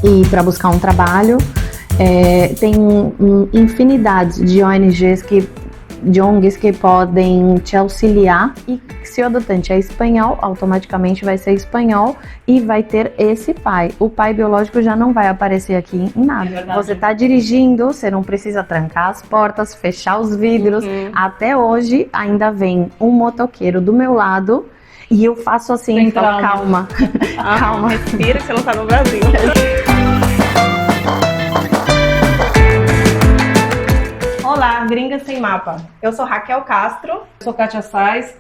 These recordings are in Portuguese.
e para buscar um trabalho. Tem infinidade de ONGs de ONGs que podem te auxiliar, e se o adotante é espanhol, automaticamente vai ser espanhol e vai ter esse pai. O pai biológico já não vai aparecer aqui em nada. Você tá dirigindo, você não precisa trancar as portas, fechar os vidros. Até hoje ainda vem um motoqueiro do meu lado e eu faço assim, falo, calma, calma. Respira que você não tá no Brasil. Olá, Gringas Sem Mapa. Eu sou Raquel Castro. Eu sou Kátia Sais.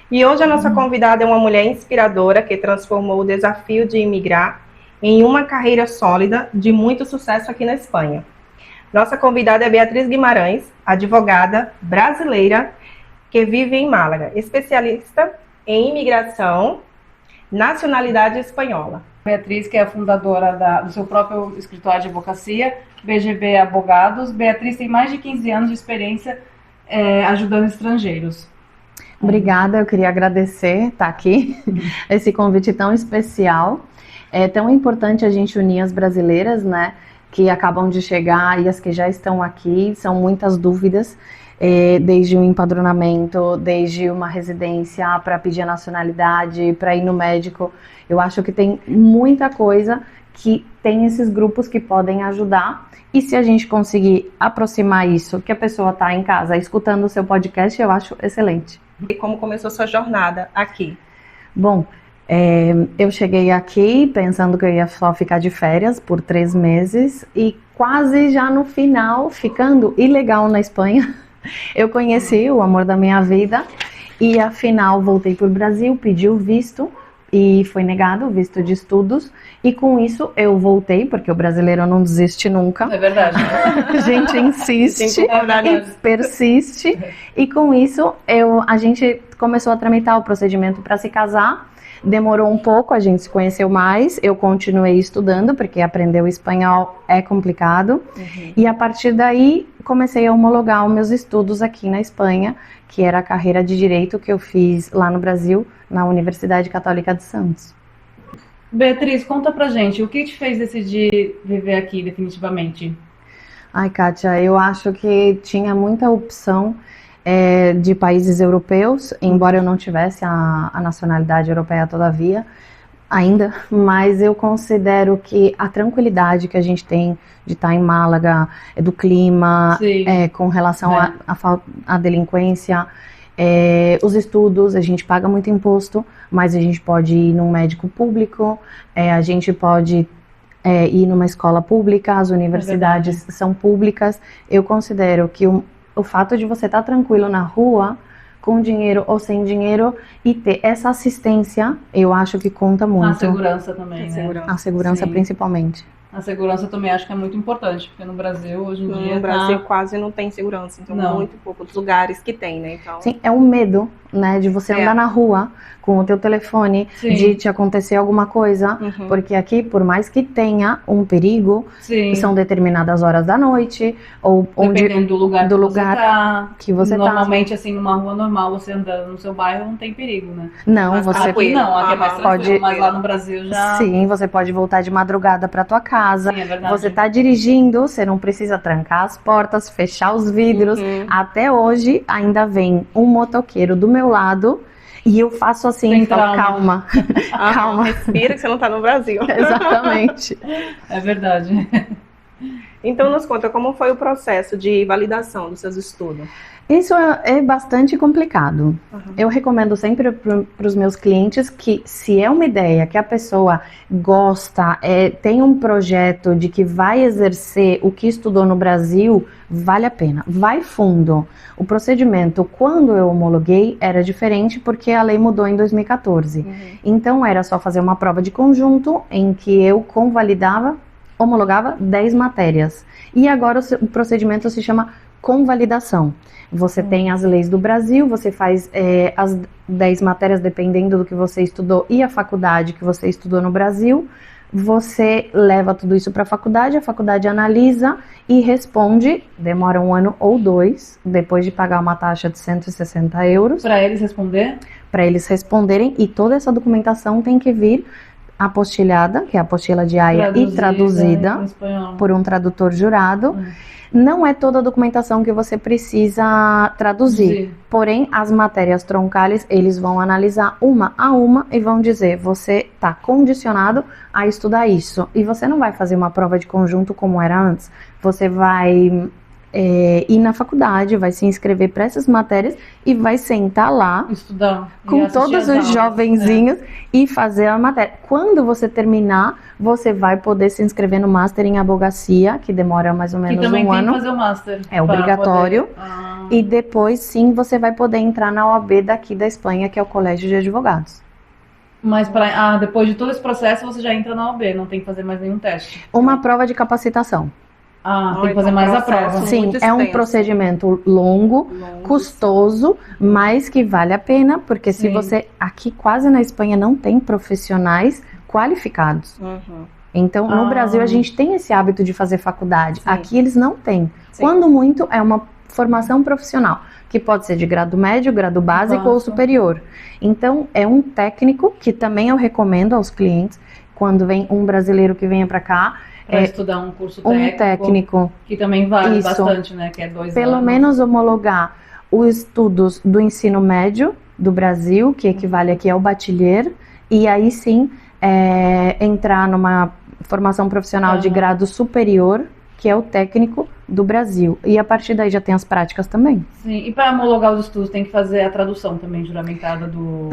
E hoje a nossa convidada é uma mulher inspiradora que transformou o desafio de imigrar em uma carreira sólida de muito sucesso aqui na Espanha. Nossa convidada é Beatriz Guimarães, advogada brasileira que vive em Málaga, especialista em imigração, nacionalidade espanhola. Beatriz, que é a fundadora do seu próprio escritório de advocacia, BGB Advogados. Beatriz tem mais de 15 anos de experiência ajudando estrangeiros. Obrigada, eu queria agradecer estar aqui, esse convite tão especial. É tão importante a gente unir as brasileiras, né, que acabam de chegar e as que já estão aqui. São muitas dúvidas, desde um empadronamento, desde uma residência para pedir a nacionalidade, para ir no médico. Eu acho que tem muita coisa que tem esses grupos que podem ajudar, e se a gente conseguir aproximar isso, que a pessoa está em casa escutando o seu podcast, eu acho excelente. E como começou sua jornada aqui? Bom, eu cheguei aqui pensando que eu ia só ficar de férias por 3 meses, e quase já no final, ficando ilegal na Espanha, eu conheci o amor da minha vida, e afinal voltei para o Brasil, pedi o visto, e foi negado o visto de estudos, e com isso eu voltei, porque o brasileiro não desiste nunca. É verdade. A gente insiste e persiste, e com isso a gente começou a tramitar o procedimento para se casar. Demorou um pouco, a gente se conheceu mais, eu continuei estudando, porque aprender o espanhol é complicado, e a partir daí comecei a homologar os meus estudos aqui na Espanha, que era a carreira de Direito que eu fiz lá no Brasil, na Universidade Católica de Santos. Beatriz, conta pra gente, o que te fez decidir viver aqui definitivamente? Ai, Kátia, eu acho que tinha muita opção de países europeus, embora eu não tivesse a nacionalidade europeia todavia, ainda, mas eu considero que a tranquilidade que a gente tem de estar em Málaga, do clima, com relação à delinquência, os estudos, a gente paga muito imposto, mas a gente pode ir num médico público, a gente pode ir numa escola pública, as universidades são públicas. Eu considero que o fato de você estar tranquilo na rua, com dinheiro ou sem dinheiro, e ter essa assistência, eu acho que conta muito. A segurança também, né? A segurança principalmente. A segurança também acho que é muito importante, porque no Brasil, hoje em dia... No Brasil quase não tem segurança, então muito pouco dos lugares que tem, né? Então... Sim, é um medo, né, de você andar na rua com o teu telefone, de te acontecer alguma coisa, porque aqui, por mais que tenha um perigo, são determinadas horas da noite, ou dependendo do lugar que você tá. Normalmente, assim, numa rua normal, você andando no seu bairro, não tem perigo, né? Não, mas você... Aqui não, aqui é mais tranquilo, mas lá no Brasil já... Sim, você pode voltar de madrugada pra tua casa. Sim, é verdade. Você tá dirigindo, você não precisa trancar as portas, fechar os vidros. Até hoje, ainda vem um motoqueiro do meu lado, e eu faço assim, falo, calma, calma. Respira que você não tá no Brasil. Exatamente. É verdade. Então nos conta, como foi o processo de validação dos seus estudos? Isso é bastante complicado. Eu recomendo sempre para os meus clientes que, se é uma ideia que a pessoa gosta, tem um projeto de que vai exercer o que estudou no Brasil, vale a pena. Vai fundo. O procedimento, quando eu homologuei, era diferente porque a lei mudou em 2014. Então era só fazer uma prova de conjunto em que eu homologava 10 matérias. E agora o procedimento se chama convalidação. Você tem as leis do Brasil, você faz as 10 matérias dependendo do que você estudou e a faculdade que você estudou no Brasil. Você leva tudo isso para a faculdade analisa e responde, demora 1 ano ou 2, depois de pagar uma taxa de 160 euros. Para eles responder? Para eles responderem, e toda essa documentação tem que vir apostilhada, que é a apostila de Haia, e traduzida em espanhol. por um tradutor jurado. Não é toda a documentação que você precisa traduzir, porém as matérias troncales eles vão analisar uma a uma e vão dizer, você está condicionado a estudar isso, e você não vai fazer uma prova de conjunto como era antes, você vai ir na faculdade, vai se inscrever para essas matérias e vai sentar lá Estudar, com todos os jovenzinhos e fazer a matéria. Quando você terminar, você vai poder se inscrever no Master em Advocacia, que demora mais ou menos um ano. Que também tem que fazer o Master. É obrigatório. E depois, sim, você vai poder entrar na OAB daqui da Espanha, que é o Colégio de Advogados. Mas depois de todo esse processo, você já entra na OAB, não tem que fazer mais nenhum teste. Uma prova de capacitação. Tem que fazer mais a prova. Sim, é um procedimento longo, custoso, mas que vale a pena, porque se você, aqui quase na Espanha não tem profissionais qualificados. Então, no Brasil a gente tem esse hábito de fazer faculdade, aqui eles não têm. Quando muito, é uma formação profissional, que pode ser de grado médio, grado básico ou superior. Então, é um técnico que também eu recomendo aos clientes, quando vem um brasileiro que venha para cá, estudar um curso técnico, que também vale bastante, né? Que é 2 anos. Pelo menos homologar os estudos do ensino médio do Brasil, que equivale aqui ao bachiller, e aí sim entrar numa formação profissional de grado superior, que é o técnico do Brasil. E a partir daí já tem as práticas também. Sim, e para homologar os estudos tem que fazer a tradução também juramentada do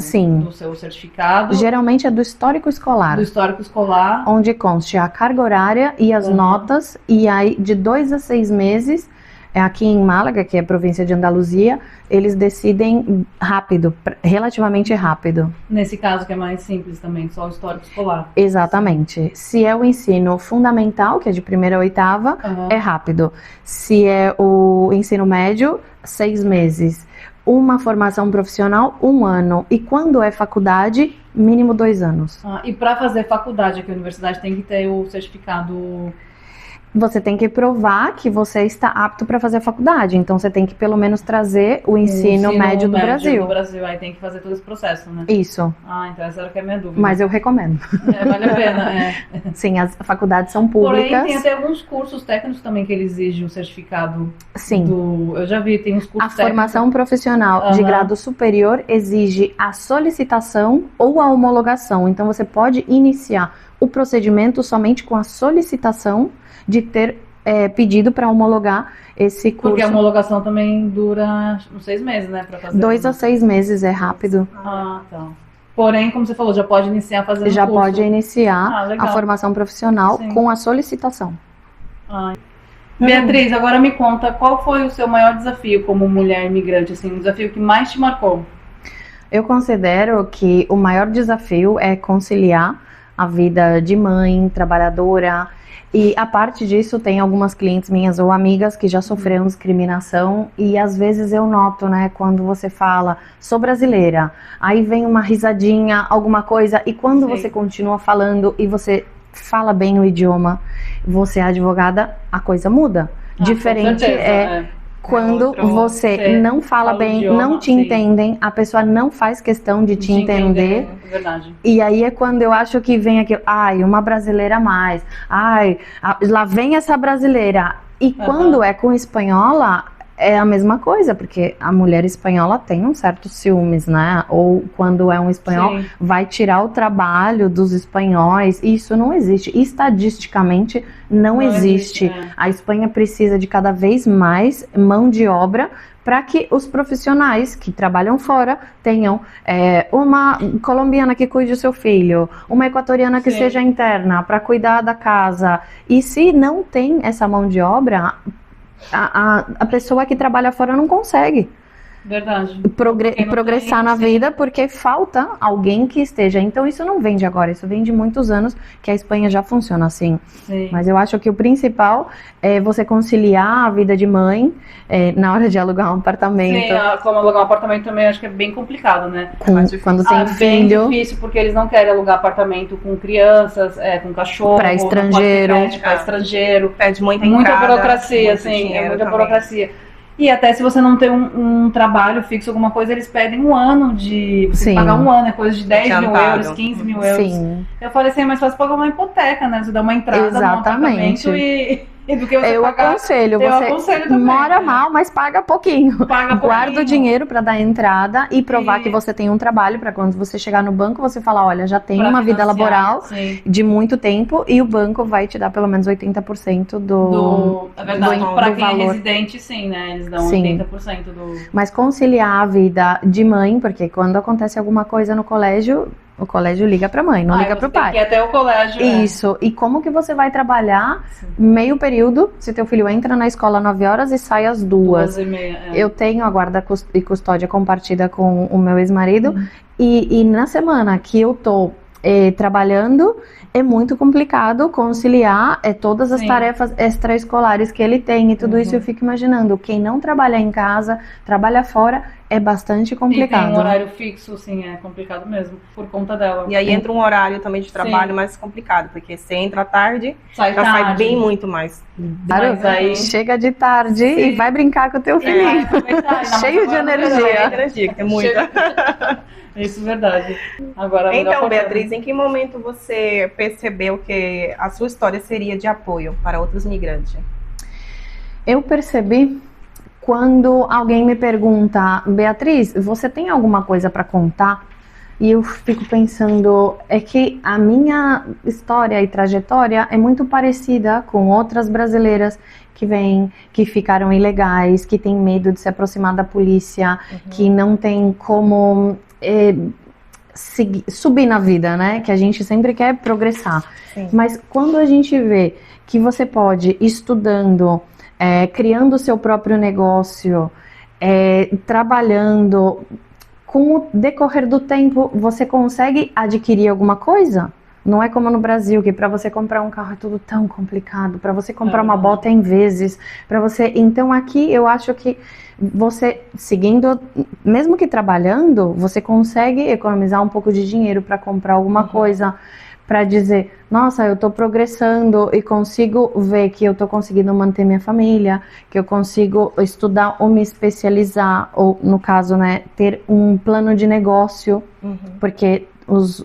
seu certificado. Geralmente é do histórico escolar. Do histórico escolar. Onde conste a carga horária e as notas, e aí de 2 a 6 meses, aqui em Málaga, que é a província de Andaluzia, eles decidem rápido, relativamente rápido. Nesse caso que é mais simples também, só o histórico escolar. Exatamente. Se é o ensino fundamental, que é de 1ª a 8ª, é rápido. Se é o ensino médio, 6 meses. Uma formação profissional, 1 ano. E quando é faculdade, mínimo 2 anos. E para fazer faculdade aqui, a universidade tem que ter o certificado... Você tem que provar que você está apto para fazer a faculdade. Então, você tem que pelo menos trazer o ensino médio do Brasil. Aí tem que fazer todo esse processo, né? Isso. Então essa era que é a minha dúvida. Mas eu recomendo. Vale a pena, Sim, as faculdades são públicas. Porém, tem até alguns cursos técnicos também que eles exigem o certificado. Sim. Eu já vi, tem uns cursos técnicos. A formação profissional de grado superior exige a solicitação ou a homologação. Então, você pode iniciar o procedimento somente com a solicitação de ter pedido para homologar esse curso. Porque a homologação também dura uns 6 meses, né? Pra fazer 2 a 6 meses, é rápido. Tá. Porém, como você falou, já pode iniciar fazendo o curso. Já pode iniciar a formação profissional com a solicitação. Beatriz, agora me conta, qual foi o seu maior desafio como mulher imigrante, assim, o desafio que mais te marcou? Eu considero que o maior desafio é conciliar a vida de mãe, trabalhadora. E a parte disso, tem algumas clientes minhas ou amigas que já sofreram discriminação, e às vezes eu noto, né, quando você fala, sou brasileira, aí vem uma risadinha, alguma coisa, e quando você continua falando e você fala bem o idioma, você é advogada, a coisa muda. Diferente quando você não fala bem, idioma, não te entendem, a pessoa não faz questão de te entender. Verdade. E aí é quando eu acho que vem aquilo, uma brasileira a mais, lá vem essa brasileira. E quando é com espanhola, é a mesma coisa, porque a mulher espanhola tem um certo ciúmes, né? Ou quando é um espanhol, vai tirar o trabalho dos espanhóis. Isso não existe. Estatisticamente, não existe. A Espanha precisa de cada vez mais mão de obra para que os profissionais que trabalham fora tenham uma colombiana que cuide do seu filho, uma equatoriana que seja interna para cuidar da casa. E se não tem essa mão de obra, a pessoa que trabalha fora não consegue progressar na vida, porque falta alguém que esteja. Então isso não vem de agora, isso vem de muitos anos que a Espanha já funciona assim. Mas eu acho que o principal é você conciliar a vida de mãe na hora de alugar um apartamento. Como alugar um apartamento também acho que é bem complicado, né? Quando tem filho. É bem difícil, porque eles não querem alugar apartamento com crianças, com cachorro, para estrangeiro. Para estrangeiro. Pede muita burocracia, assim, muita burocracia. E até se você não tem um trabalho fixo, alguma coisa, eles pedem um ano de... Você Sim. pagar um ano, é coisa de 10 mil Adiantado. euros, 15 mil euros. Sim. Eu falei assim, é mais fácil pagar uma hipoteca, né? Você dá uma entrada Exatamente. no apartamento e do que você Eu pagar... aconselho, Eu você aconselho também, mora né? mal, mas paga pouquinho. Paga Guarda pouquinho. o dinheiro para dar entrada e provar E- que você tem um trabalho para quando você chegar no banco você falar, olha, já tenho pra uma vida financiar, laboral sim. de muito tempo e o banco vai te dar pelo menos 80% É verdade, do para quem é valor. residente, sim, né? Eles dão Sim. 80% do... Mas conciliar a vida de mãe, porque quando acontece alguma coisa no colégio, o colégio liga para mãe, não liga para o Tem pai. que ir até o colégio. Isso. E como que você vai trabalhar Sim. meio período se teu filho entra na escola às 9 horas e sai às 2? 2h30. Eu tenho a guarda e custódia compartida com o meu ex-marido e na semana que eu tô trabalhando é muito complicado conciliar todas as Sim. tarefas extraescolares que ele tem e tudo isso eu fico imaginando. Quem não trabalha em casa, trabalha fora, é bastante E tem complicado. um horário fixo, sim, é complicado mesmo, por conta dela. E aí entra um horário também de trabalho mais complicado, porque você entra à tarde, Sai já sai tarde. bem muito mais. Claro, Mas aí- chega de tarde e vai brincar com o teu Vai filhinho. aproveitar, ainda mais Cheio de agora no energia. verão. Cheia de energia, que tem muita. Isso é verdade. Agora, a melhor Então, forma- Beatriz, em que momento você percebeu que a sua história seria de apoio para outros migrantes? Eu percebi quando alguém me pergunta, Beatriz, você tem alguma coisa para contar? E eu fico pensando, é que a minha história e trajetória é muito parecida com outras brasileiras que vêm, que ficaram ilegais, que têm medo de se aproximar da polícia, que não tem como subir na vida, né? Que a gente sempre quer progressar. Sim. Mas quando a gente vê que você pode, estudando, criando o seu próprio negócio, trabalhando, com o decorrer do tempo, você consegue adquirir alguma coisa? Não é como no Brasil, que para você comprar um carro é tudo tão complicado, para você comprar uma bota em vezes, para você... Então aqui eu acho que você, seguindo, mesmo que trabalhando, você consegue economizar um pouco de dinheiro para comprar alguma coisa, para dizer, nossa, eu estou progressando e consigo ver que eu estou conseguindo manter minha família, que eu consigo estudar ou me especializar, ou no caso, né, ter um plano de negócio, porque os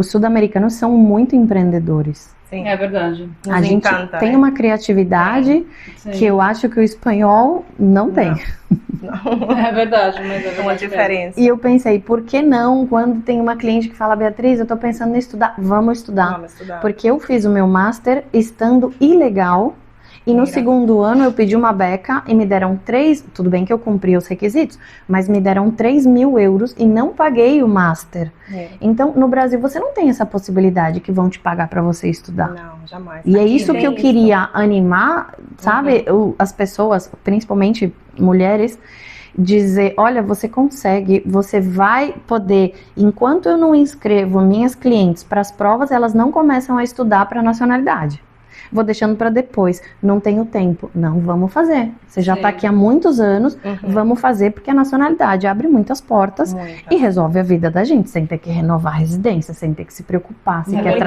sul-americanos são muito empreendedores. Sim. É verdade. Nos A gente encanta, tem né? uma criatividade Sim. que eu acho que o espanhol não tem. É verdade, mas é É uma verdade mesmo. diferença. E eu pensei, por que não, quando tem uma cliente que fala, Beatriz, eu tô pensando em estudar, vamos estudar. Vamos estudar. Porque eu fiz o meu master estando ilegal e no Mira. segundo ano eu pedi uma beca e me deram tudo bem que eu cumpri os requisitos, mas me deram 3 mil euros e não paguei o master. Então, no Brasil, você não tem essa possibilidade que vão te pagar para você estudar. Não, jamais. E é Aqui isso tem que eu queria animar, sabe, as pessoas, principalmente mulheres, dizer, olha, você consegue, você vai poder, enquanto eu não inscrevo minhas clientes para as provas, elas não começam a estudar para nacionalidade. Vou deixando para depois, não tenho tempo. Não, vamos fazer. Você já está aqui há muitos anos, vamos fazer, porque a nacionalidade abre muitas portas e resolve a vida da gente, sem ter que renovar a residência, sem ter que se preocupar, se quer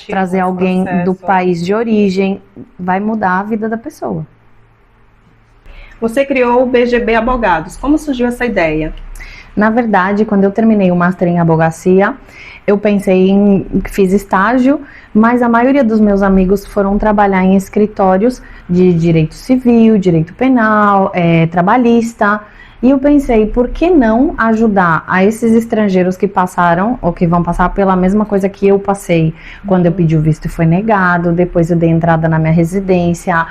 trazer alguém do país de origem, vai mudar a vida da pessoa. Você criou o BGB Abogados. Como surgiu essa ideia? Na verdade, quando eu terminei o Master em Advocacia, eu fiz estágio, mas a maioria dos meus amigos foram trabalhar em escritórios de direito civil, direito penal, trabalhista. E eu pensei, por que não ajudar a esses estrangeiros que passaram, ou que vão passar pela mesma coisa que eu passei, quando eu pedi o visto e foi negado, depois eu dei entrada na minha residência,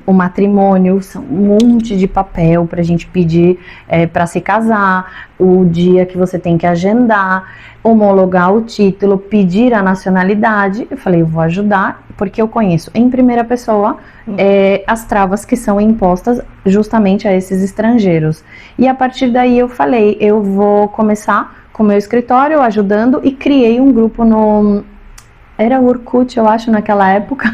o matrimônio, um monte de papel pra gente pedir para se casar, o dia que você tem que agendar, homologar o título, pedir a nacionalidade. Eu falei, eu vou ajudar, porque eu conheço em primeira pessoa as travas que são impostas justamente a esses estrangeiros. E a partir daí eu falei, eu vou começar com o meu escritório ajudando e criei um grupo era Orkut, eu acho, naquela época.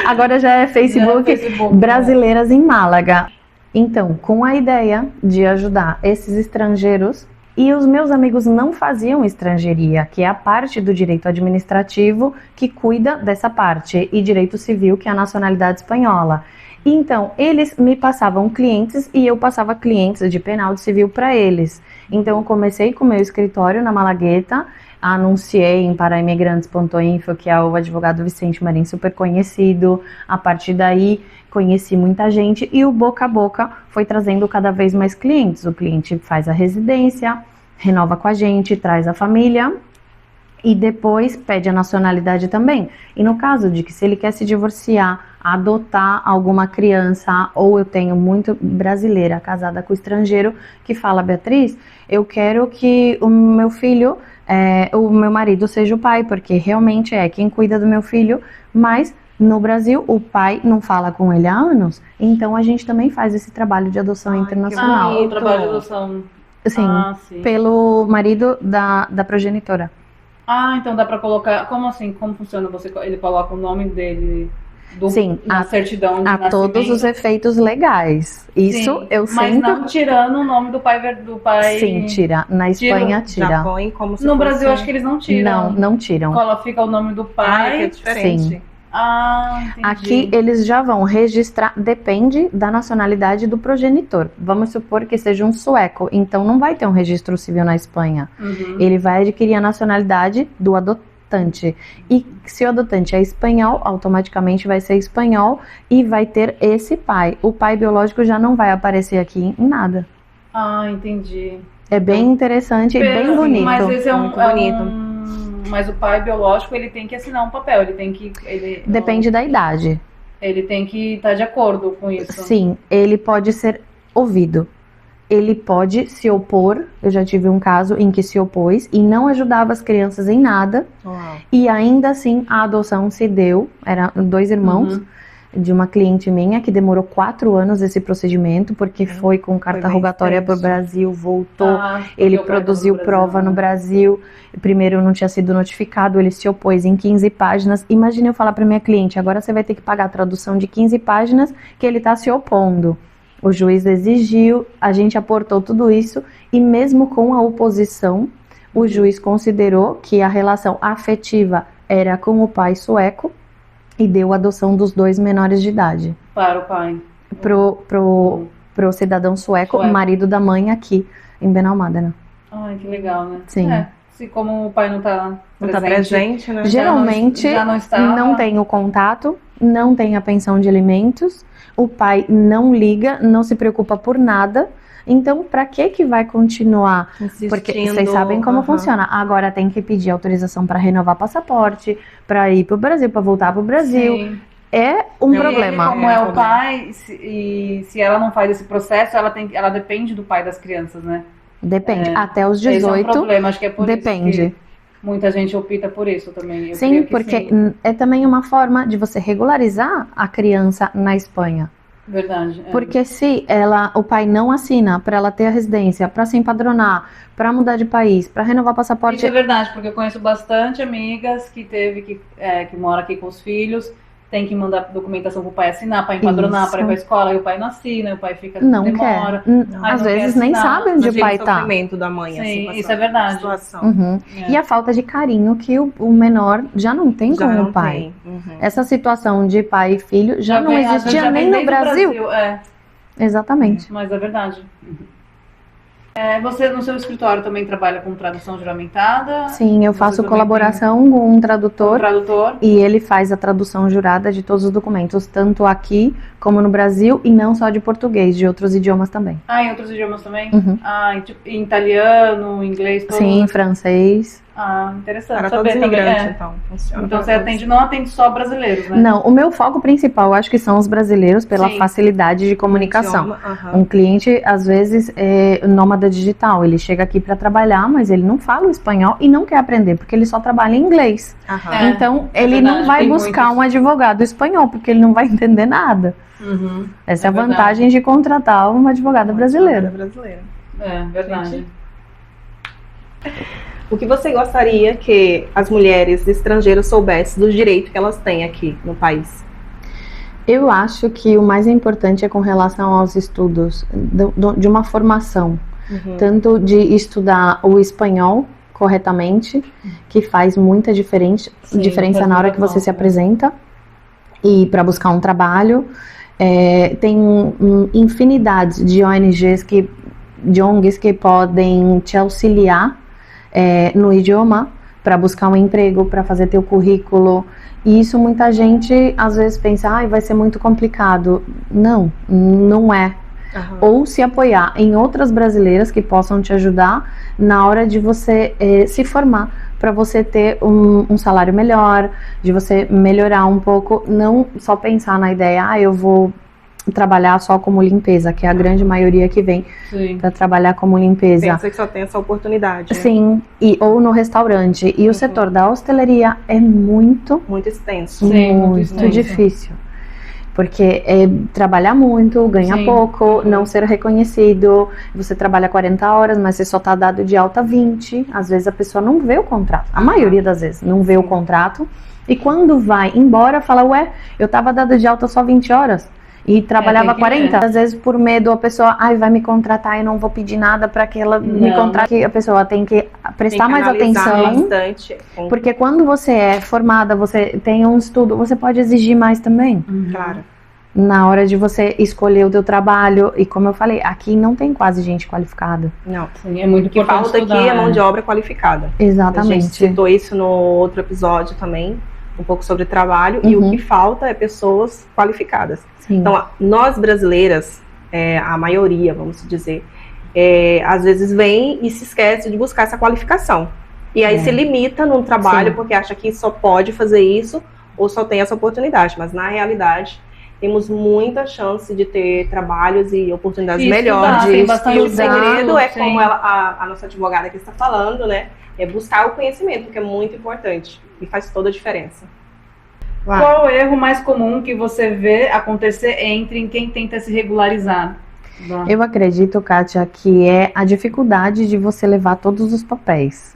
Agora já é Facebook, Brasileiras em Málaga. Então, com a ideia de ajudar esses estrangeiros, e os meus amigos não faziam estrangeiria, que é a parte do direito administrativo que cuida dessa parte, e direito civil, que é a nacionalidade espanhola. Então, eles me passavam clientes e eu passava clientes de penal de civil para eles. Então, eu comecei com o meu escritório na Malagueta, anunciei em paraimigrantes.info, que é o advogado Vicente Marim, super conhecido. A partir daí, conheci muita gente e o boca a boca foi trazendo cada vez mais clientes. O cliente faz a residência, renova com a gente, traz a família e depois pede a nacionalidade também. E no caso de que se ele quer se divorciar, adotar alguma criança, ou eu tenho muito brasileira casada com estrangeiro que fala, Beatriz, eu quero que o meu filho, o meu marido seja o pai, porque realmente é quem cuida do meu filho, mas no Brasil o pai não fala com ele há anos, então a gente também faz esse trabalho de adoção internacional. O trabalho de adoção. Sim, Sim. pelo marido da progenitora. Então dá pra colocar. Como assim? Como funciona? Ele coloca o nome dele Sim, na certidão de nascimento? todos os efeitos legais. Isso Sim, eu mas sempre. não tirando o nome do pai. Sim, tira. Na Espanha tira. Já põe como se No fosse... Brasil acho que eles não tiram. Não tiram. Fica o nome do que é pai. diferente. Sim. Entendi. Aqui eles já vão registrar, depende da nacionalidade do progenitor. Vamos supor que seja um sueco, então não vai ter um registro civil na Espanha. Uhum. Ele vai adquirir a nacionalidade do adotante. E se o adotante é espanhol, automaticamente vai ser espanhol e vai ter esse pai. O pai biológico já não vai aparecer aqui em nada. Entendi. É bem interessante e bem bonito. Mas esse Muito bonito. Mas o pai biológico, ele tem que assinar um papel, Depende da idade. Ele tem que estar de acordo com isso. Sim, ele pode ser ouvido. Ele pode se opor. Eu já tive um caso em que se opôs e não ajudava as crianças em nada. Uau. E ainda assim a adoção se deu. Eram 2 irmãos de uma cliente minha que demorou 4 anos esse procedimento, porque foi com carta rogatória para o Brasil, voltou, ele produziu prova no Brasil, primeiro não tinha sido notificado, ele se opôs em 15 páginas. Imagina eu falar para minha cliente, agora você vai ter que pagar a tradução de 15 páginas que ele está se opondo. O juiz exigiu, a gente aportou tudo isso e mesmo com a oposição, o juiz considerou que a relação afetiva era com o pai sueco e deu a adoção dos 2 menores de idade. Para o pai. Pro cidadão sueco, marido da mãe aqui em Benalmádena. Que legal, né? Sim. Se como o pai não tá presente, né? Geralmente não tem o contato, não tem a pensão de alimentos, o pai não liga, não se preocupa por nada. Então, para que vai continuar? Porque vocês sabem como funciona. Agora tem que pedir autorização para renovar passaporte, para ir para o Brasil, para voltar para o Brasil. Sim. É um problema. Como é o pai, se ela não faz esse processo, ela depende do pai das crianças, né? Depende. Até os 18. Esse é um problema, acho que é por depende. Isso que muita gente opta por isso também. Sim, porque é também uma forma de você regularizar a criança na Espanha. Verdade. Porque se o pai não assina para ela ter a residência, para se empadronar, para mudar de país, para renovar passaporte. Isso é verdade, porque eu conheço bastante amigas que moram aqui com os filhos, tem que mandar documentação pro pai assinar, para empadronar, para ir pra escola, e o pai não assina, e o pai fica demora. Às vezes nem sabe onde o pai tá. Da mãe, sim, isso é verdade. E a falta de carinho que o menor já não tem com o pai. Essa situação de pai e filho já não existia nem no Brasil. Exatamente. Mas é verdade. Você no seu escritório também trabalha com tradução juramentada? Sim, eu faço colaboração com um tradutor, e ele faz a tradução jurada de todos os documentos, tanto aqui como no Brasil, e não só de português, de outros idiomas também. Em outros idiomas também? Em italiano, inglês? Todo Sim, francês. Interessante. Para todos os imigrantes, então. Então você não atende só brasileiros, né? Não, o meu foco principal, eu acho que são os brasileiros, pela facilidade de comunicação. Um cliente, às vezes, é nômada digital, ele chega aqui para trabalhar, mas ele não fala o espanhol e não quer aprender, porque ele só trabalha em inglês. Então, ele não vai buscar um advogado espanhol, porque ele não vai entender nada. Essa é a vantagem de contratar uma advogada brasileira. É verdade. O que você gostaria que as mulheres estrangeiras soubessem dos direitos que elas têm aqui no país? Eu acho que o mais importante é com relação aos estudos, de uma formação. Tanto de estudar o espanhol corretamente, que faz muita diferença na hora que você se apresenta, e para buscar um trabalho. Tem infinidade de ONGs de ONGs que podem te auxiliar no idioma para buscar um emprego, para fazer teu currículo. E isso muita gente às vezes pensa, vai ser muito complicado. Não, não é. Aham. Ou se apoiar em outras brasileiras que possam te ajudar na hora de você se formar, para você ter um salário melhor, de você melhorar um pouco, não só pensar na ideia, eu vou trabalhar só como limpeza, que é a grande maioria que vem para trabalhar como limpeza. Pensa que só tem essa oportunidade, né? Sim, ou no restaurante. E o setor da hostelaria é muito extenso. Sim, muito extenso. difícil. Porque é trabalhar muito, ganhar pouco, não ser reconhecido. Você trabalha 40 horas, mas você só está dado de alta 20. Às vezes a pessoa não vê o contrato. A maioria das vezes não vê o contrato. E quando vai embora, fala, eu estava dado de alta só 20 horas. E trabalhava 40. Às vezes por medo a pessoa, vai me contratar e não vou pedir nada para que ela me contrate. A pessoa tem que prestar mais atenção. Bastante. Porque quando você é formada, você tem um estudo, você pode exigir mais também. Claro. Na hora de você escolher o teu trabalho. E como eu falei, aqui não tem quase gente qualificada. Não. Sim, é muito O que falta aqui é mão de obra qualificada. Exatamente. A gente citou isso no outro episódio também, um pouco sobre trabalho. E o que falta é pessoas qualificadas. Sim. Então, nós brasileiras, a maioria, vamos dizer, às vezes vem e se esquece de buscar essa qualificação. E aí se limita num trabalho porque acha que só pode fazer isso ou só tem essa oportunidade. Mas na realidade, temos muita chance de ter trabalhos e oportunidades melhores. E o segredo é como a nossa advogada aqui está falando, né? É buscar o conhecimento, que é muito importante e faz toda a diferença. Qual o erro mais comum que você vê acontecer em quem tenta se regularizar? Eu acredito, Kátia, que é a dificuldade de você levar todos os papéis.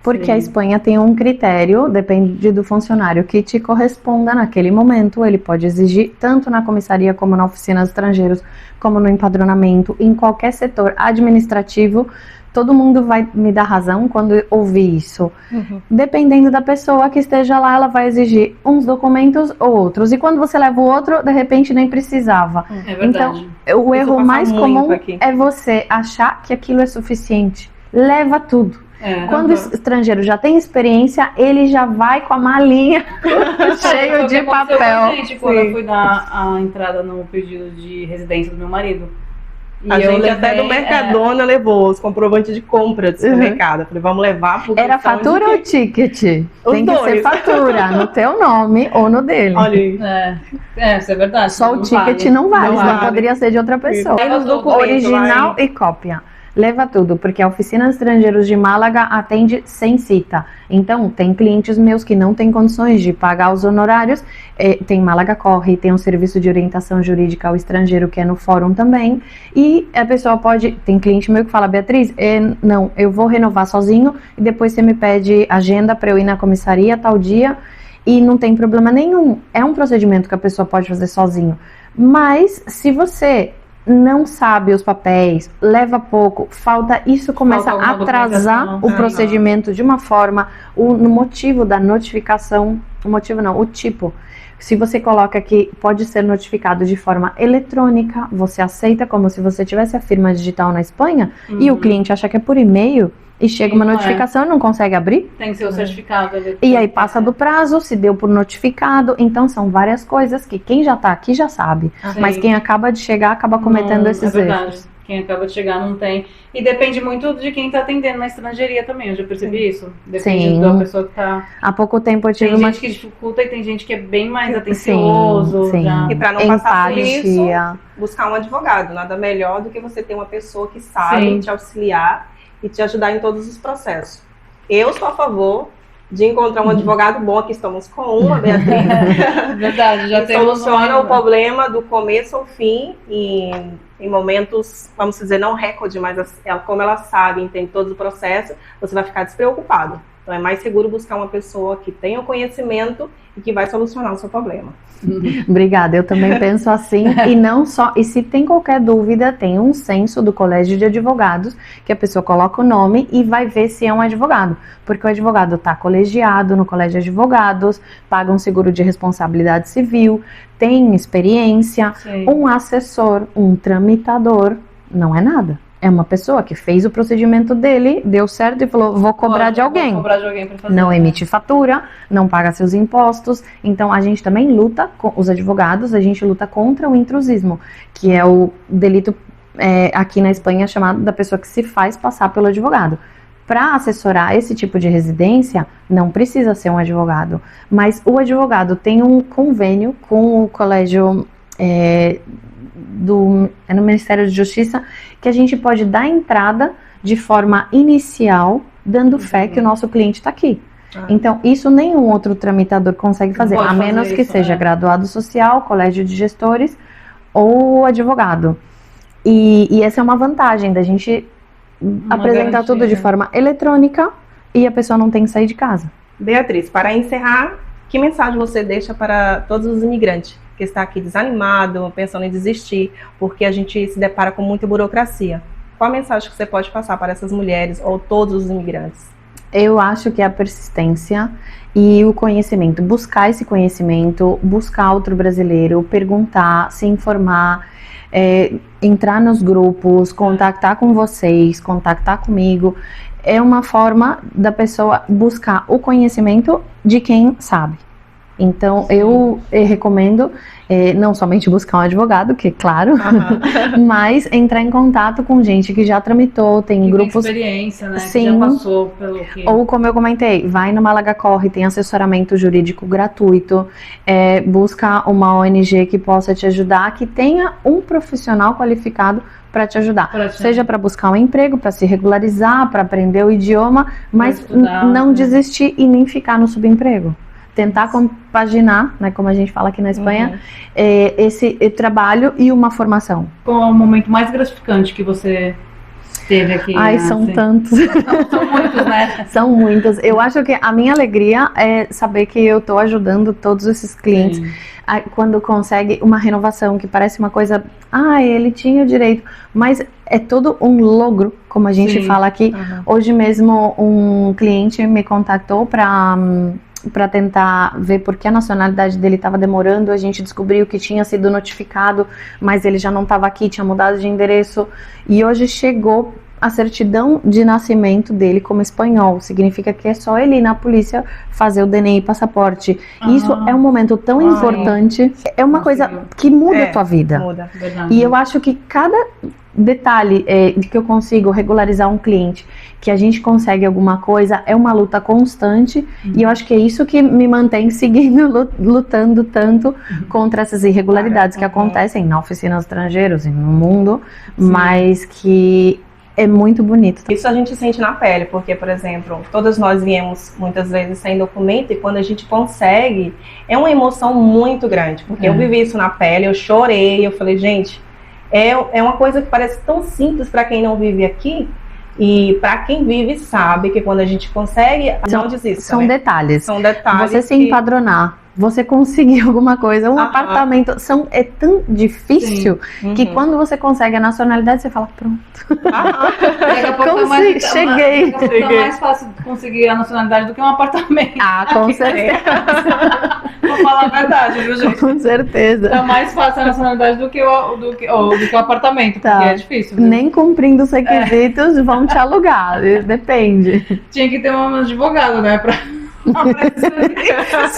Porque a Espanha tem um critério, depende do funcionário que te corresponda naquele momento. Ele pode exigir tanto na comissaria como na oficina dos estrangeiros, como no empadronamento, em qualquer setor administrativo. Todo mundo vai me dar razão quando ouvir isso. Dependendo da pessoa que esteja lá, ela vai exigir uns documentos ou outros. E quando você leva o outro, de repente nem precisava. É verdade. Então, o erro mais comum é você achar que aquilo é suficiente. Leva tudo. Quando o estrangeiro já tem experiência, ele já vai com a malinha cheio de papel. Quando eu fui dar a entrada no pedido de residência do meu marido. E a gente até do Mercadona levou os comprovantes de compra do supermercado. Falei, vamos levar. Era fatura ou ticket? Tem que ser fatura, no teu nome ou no dele. Olha aí. Isso é verdade. Só o ticket não vale, senão poderia ser de outra pessoa. Original e cópia. Leva tudo, porque a Oficina de Estrangeiros de Málaga atende sem cita. Então, tem clientes meus que não têm condições de pagar os honorários. Tem Málaga Corre, tem um serviço de orientação jurídica ao estrangeiro, que é no fórum também. E a pessoa pode... Tem cliente meu que fala, Beatriz, não, eu vou renovar sozinho e depois você me pede agenda para eu ir na comissaria tal dia. E não tem problema nenhum. É um procedimento que a pessoa pode fazer sozinho. Mas, se você não sabe os papéis, leva pouco, isso começa a atrasar o procedimento de uma forma, no motivo da notificação, o tipo. Se você coloca que pode ser notificado de forma eletrônica, você aceita como se você tivesse a firma digital na Espanha, e o cliente acha que é por e-mail, e chega uma notificação e não consegue abrir. Tem que ser o certificado. E aí passa do prazo, se deu por notificado. Então são várias coisas que quem já tá aqui já sabe. Mas quem acaba de chegar acaba cometendo esses erros. Quem acaba de chegar não tem. E depende muito de quem tá atendendo na estrangeiria também. Eu já percebi isso. Depende da pessoa que tá... Há pouco tempo eu tive Tem gente que dificulta e tem gente que é bem mais atencioso. Já. E para não passar por isso, buscar um advogado. Nada melhor do que você ter uma pessoa que sabe te auxiliar e te ajudar em todos os processos. Eu sou a favor de encontrar um advogado bom. Aqui estamos com uma, Beatriz. Verdade, já temos. Soluciona o problema do começo ao fim e em momentos, vamos dizer, não recorde, mas como ela sabe, entende todo o processo, você vai ficar despreocupado. Então é mais seguro buscar uma pessoa que tenha o conhecimento e que vai solucionar o seu problema. Obrigada, eu também penso assim, e não só, e se tem qualquer dúvida, tem um censo do Colégio de Advogados, que a pessoa coloca o nome e vai ver se é um advogado, porque o advogado está colegiado no Colégio de Advogados, paga um seguro de responsabilidade civil, tem experiência, um assessor, um tramitador, não é nada. É uma pessoa que fez o procedimento dele, deu certo e falou, vou cobrar de alguém. Vou cobrar de alguém pra fazer, não emite fatura, não paga seus impostos. Então, a gente também luta, os advogados, a gente luta contra o intrusismo, que é o delito aqui na Espanha chamado da pessoa que se faz passar pelo advogado. Para assessorar esse tipo de residência, não precisa ser um advogado. Mas o advogado tem um convênio com o colégio no Ministério da Justiça, que a gente pode dar entrada de forma inicial, dando fé que o nosso cliente está aqui. Então, isso nenhum outro tramitador consegue fazer, a menos que seja graduado social, colégio de gestores ou advogado. E essa é uma vantagem da gente apresentar tudo de forma eletrônica e a pessoa não tem que sair de casa. Beatriz, para encerrar, que mensagem você deixa para todos os imigrantes que está aqui desanimado, pensando em desistir, porque a gente se depara com muita burocracia? Qual a mensagem que você pode passar para essas mulheres ou todos os imigrantes? Eu acho que é a persistência e o conhecimento. Buscar esse conhecimento, buscar outro brasileiro, perguntar, se informar, entrar nos grupos, contactar com vocês, contactar comigo. É uma forma da pessoa buscar o conhecimento de quem sabe. Então, eu recomendo não somente buscar um advogado, que é claro, mas entrar em contato com gente que já tramitou, tem grupos... Tem experiência, né? Sim. Que já passou pelo que... Ou, como eu comentei, vai no Málaga Corre, tem assessoramento jurídico gratuito, busca uma ONG que possa te ajudar, que tenha um profissional qualificado para te ajudar. Seja para buscar um emprego, para se regularizar, para aprender o idioma, mas não desistir e nem ficar no subemprego. Tentar compaginar, né, como a gente fala aqui na Espanha, esse trabalho e uma formação. Qual é o momento mais gratificante que você teve aqui? Ai, são tantos. São muitos, né? São muitos. Eu acho que a minha alegria é saber que eu estou ajudando todos esses clientes. Quando consegue uma renovação, que parece uma coisa... ele tinha o direito. Mas é todo um logro, como a gente fala aqui. Hoje mesmo um cliente me contactou para tentar ver por que a nacionalidade dele estava demorando. A gente descobriu que tinha sido notificado, mas ele já não estava aqui, tinha mudado de endereço, e hoje chegou a certidão de nascimento dele como espanhol. Significa que é só ele ir na polícia fazer o DNI e passaporte. Isso é um momento tão importante, é uma coisa que muda a tua vida. Muda, verdade. E eu acho que cada detalhe de que eu consigo regularizar um cliente, que a gente consegue alguma coisa, é uma luta constante, e eu acho que é isso que me mantém seguindo, lutando tanto contra essas irregularidades que acontecem na oficina dos estrangeiros e no mundo, mas que é muito bonito. Isso a gente sente na pele, porque, por exemplo, todas nós viemos muitas vezes sem documento, e quando a gente consegue, é uma emoção muito grande, porque eu vivi isso na pele, eu chorei, eu falei, gente, é uma coisa que parece tão simples para quem não vive aqui, e para quem vive sabe que quando a gente consegue, não desista. São detalhes. São detalhes. Você se empadronar, você conseguir alguma coisa, um apartamento, é tão difícil que quando você consegue a nacionalidade, você fala, pronto. Daqui a pouco cheguei. É mais fácil conseguir a nacionalidade do que um apartamento. Com certeza. Vou falar a verdade, viu, gente? Com certeza. É mais fácil a nacionalidade do que o apartamento, porque é difícil. Viu? Nem cumprindo os requisitos vão te alugar, depende. Tinha que ter um advogado, né,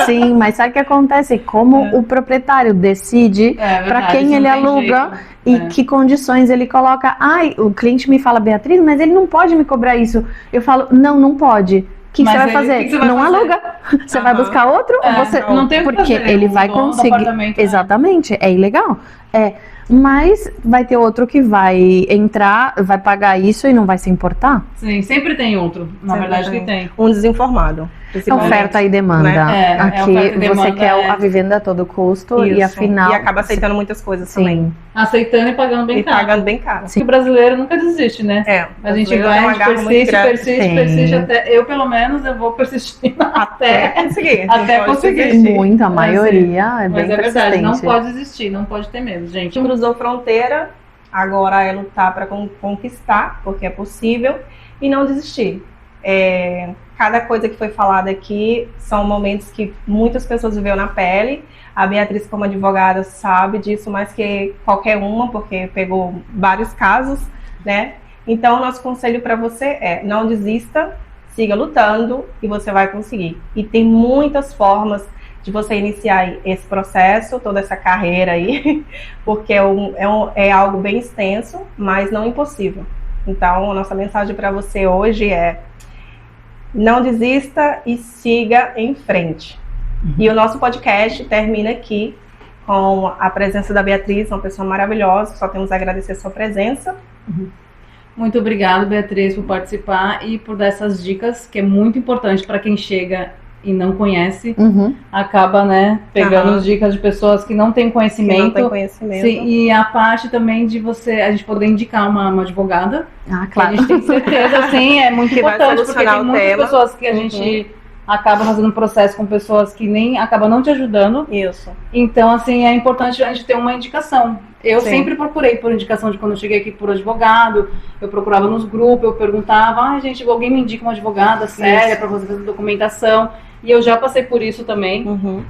Sim, mas sabe o que acontece? Como o proprietário decide para quem ele aluga e que condições ele coloca. O cliente me fala, Beatriz, mas ele não pode me cobrar isso. Eu falo, não pode. O que você vai fazer? Não aluga. Você vai buscar outro? Você... Não tem o que porque fazer, ele vai conseguir. Exatamente, é ilegal. Mas vai ter outro que vai entrar, vai pagar isso e não vai se importar? Sim, sempre tem outro. Na Sempre verdade que tem. Um desinformado. É oferta e demanda. Né? Aqui oferta e demanda, você quer a vivenda a todo custo e Isso. afinal... E acaba aceitando muitas coisas Sim. também. Aceitando e pagando bem E caro. pagando bem caro. O brasileiro nunca desiste, né? A gente vai, a gente persiste, até eu pelo menos, eu vou persistir até conseguir. Até conseguir. Muito, a maioria é bem Mas é verdade, não persistente. pode desistir, não pode ter medo, gente. Cruzou fronteira, agora é lutar para conquistar, porque é possível, e não desistir. Cada coisa que foi falada aqui são momentos que muitas pessoas viveu na pele. A Beatriz, como advogada, sabe disso mais que qualquer uma, porque pegou vários casos, né? Então, o nosso conselho para você é: não desista, siga lutando e você vai conseguir. E tem muitas formas de você iniciar esse processo, toda essa carreira aí, porque é algo bem extenso, mas não impossível. Então, a nossa mensagem para você hoje é: não desista e siga em frente. E o nosso podcast termina aqui com a presença da Beatriz, uma pessoa maravilhosa, só temos a agradecer a sua presença. Muito obrigada, Beatriz, por participar e por dar essas dicas, que é muito importante para quem chega e não conhece, acaba, né, pegando dicas de pessoas que não têm conhecimento. Que não tem conhecimento. Sim, e a parte também de a gente poder indicar uma advogada. Claro. A gente tem certeza, sim, é muito importante, porque tem muitas pessoas que a gente acaba fazendo um processo com pessoas que acabam não te ajudando. Isso. Então, assim, é importante a gente ter uma indicação. Eu sempre procurei por indicação de quando eu cheguei aqui por advogado, eu procurava nos grupos, eu perguntava, gente, alguém me indica uma advogada séria para fazer documentação. E eu já passei por isso também.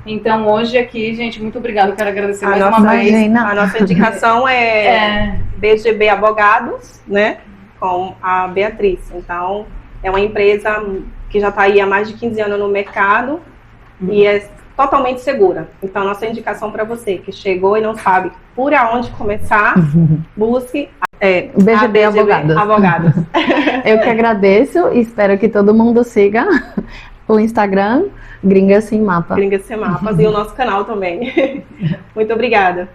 Então, hoje aqui, gente, muito obrigada. Eu quero agradecer mais uma vez. A nossa indicação é BGB Advogados, né? Com a Beatriz. Então, é uma empresa que já está aí há mais de 15 anos no mercado e é totalmente segura. Então, nossa indicação para você que chegou e não sabe por onde começar, busque BGB Advogados. Eu que agradeço e espero que todo mundo siga o Instagram Gringas Sem Mapa. Gringas Sem Mapas e o nosso canal também. Muito obrigada.